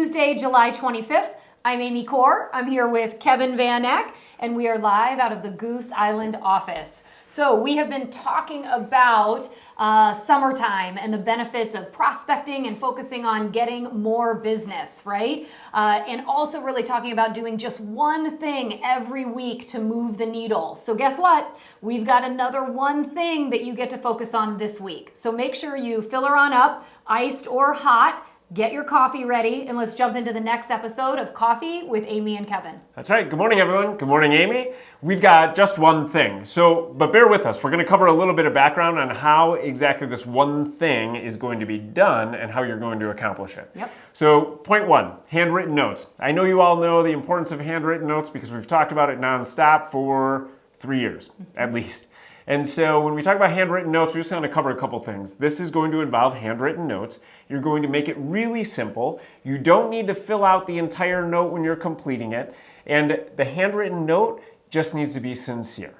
Tuesday, July 25th. I'm Amy Corr. I'm here with Kevin Van Eck, and we are live out of the Goose Island office. So we have been talking about summertime and the benefits of prospecting and focusing on getting more business, right? And also really talking about doing just one thing every week to move the needle. So guess what? We've got another one thing that you get to focus on this week. So make sure you fill her on up, iced or hot. Get your coffee ready, and let's jump into the next episode of Coffee with Amy and Kevin. That's right. Good morning, everyone. Good morning, Amy. We've got just one thing. But bear with us. We're going to cover a little bit of background on how exactly this one thing is going to be done and how you're going to accomplish it. Yep. So point one, handwritten notes. I know you all know the importance of handwritten notes because we've talked about it nonstop for 3 years, at least. And so when we talk about handwritten notes, we're just going to cover a couple things. This is going to involve handwritten notes. You're going to make it really simple. You don't need to fill out the entire note when you're completing it. And the handwritten note just needs to be sincere.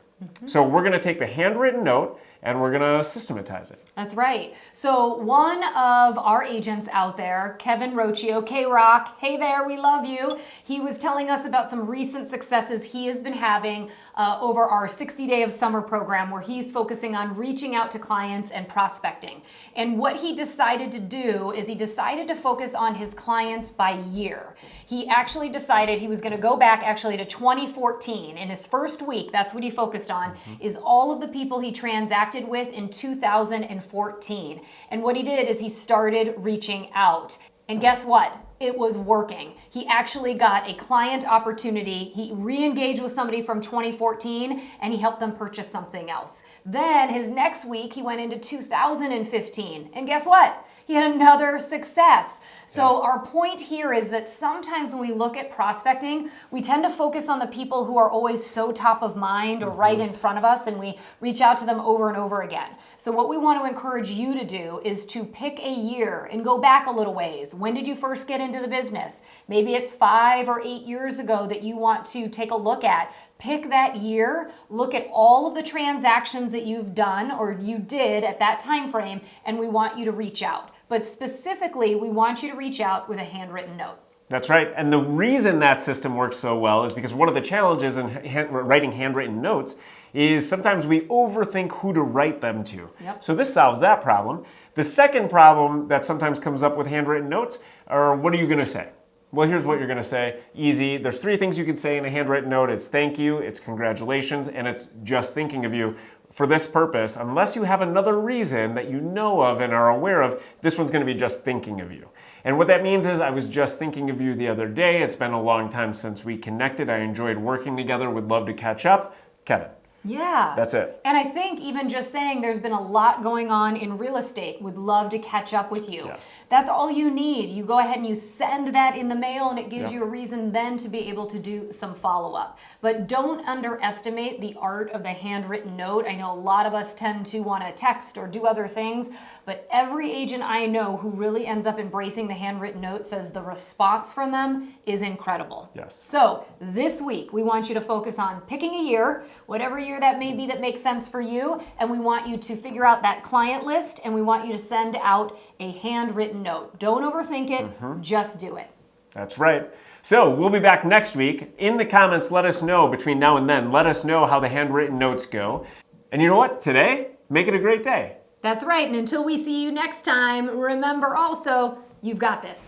So we're going to take the handwritten note and we're going to systematize it. That's right. So one of our agents out there, Kevin Rocio, K-Rock, hey there, we love you. He was telling us about some recent successes he has been having over our 60 Day of Summer program, where he's focusing on reaching out to clients and prospecting. And what he decided to do is he decided to focus on his clients by year. He actually decided he was going to go back actually to 2014. In his first week, that's what he focused on, is all of the people he transacted with in 2014. And what he did is he started reaching out. And guess what? It was working. He actually got a client opportunity. He re-engaged with somebody from 2014 and he helped them purchase something else. Then his next week, he went into 2015. And guess what? He had another success. So our point here is that sometimes when we look at prospecting, we tend to focus on the people who are always so top of mind or right in front of us, and we reach out to them over and over again. So what we want to encourage you to do is to pick a year and go back a little ways. When did you first get into the business? Maybe it's 5 or 8 years ago that you want to take a look at. Pick that year, look at all of the transactions that you've done or you did at that time frame, and we want you to reach out. But specifically, we want you to reach out with a handwritten note. That's right. And the reason that system works so well is because one of the challenges in writing handwritten notes is sometimes we overthink who to write them to. Yep. So this solves that problem. The second problem that sometimes comes up with handwritten notes are, what are you going to say? Well, here's what you're going to say. Easy. There's 3 things you can say in a handwritten note. It's thank you, it's congratulations, and it's just thinking of you. For this purpose, unless you have another reason that you know of and are aware of, this one's going to be just thinking of you. And what that means is, I was just thinking of you the other day. It's been a long time since we connected. I enjoyed working together. Would love to catch up. Kevin. Yeah. That's it. And I think even just saying there's been a lot going on in real estate, would love to catch up with you. Yes. That's all you need. You go ahead and you send that in the mail, and it gives you a reason then to be able to do some follow-up. But don't underestimate the art of the handwritten note. I know a lot of us tend to want to text or do other things, but every agent I know who really ends up embracing the handwritten note says the response from them is incredible. Yes. So this week, we want you to focus on picking a year, whatever year that may be that makes sense for you, and we want you to figure out that client list, and we want you to send out a handwritten note. Don't overthink it, just do it. That's right. So we'll be back next week. In the comments, let us know between now and then. Let us know how the handwritten notes go. And you know what? Today, make it a great day. That's right, and until we see you next time, remember also, you've got this.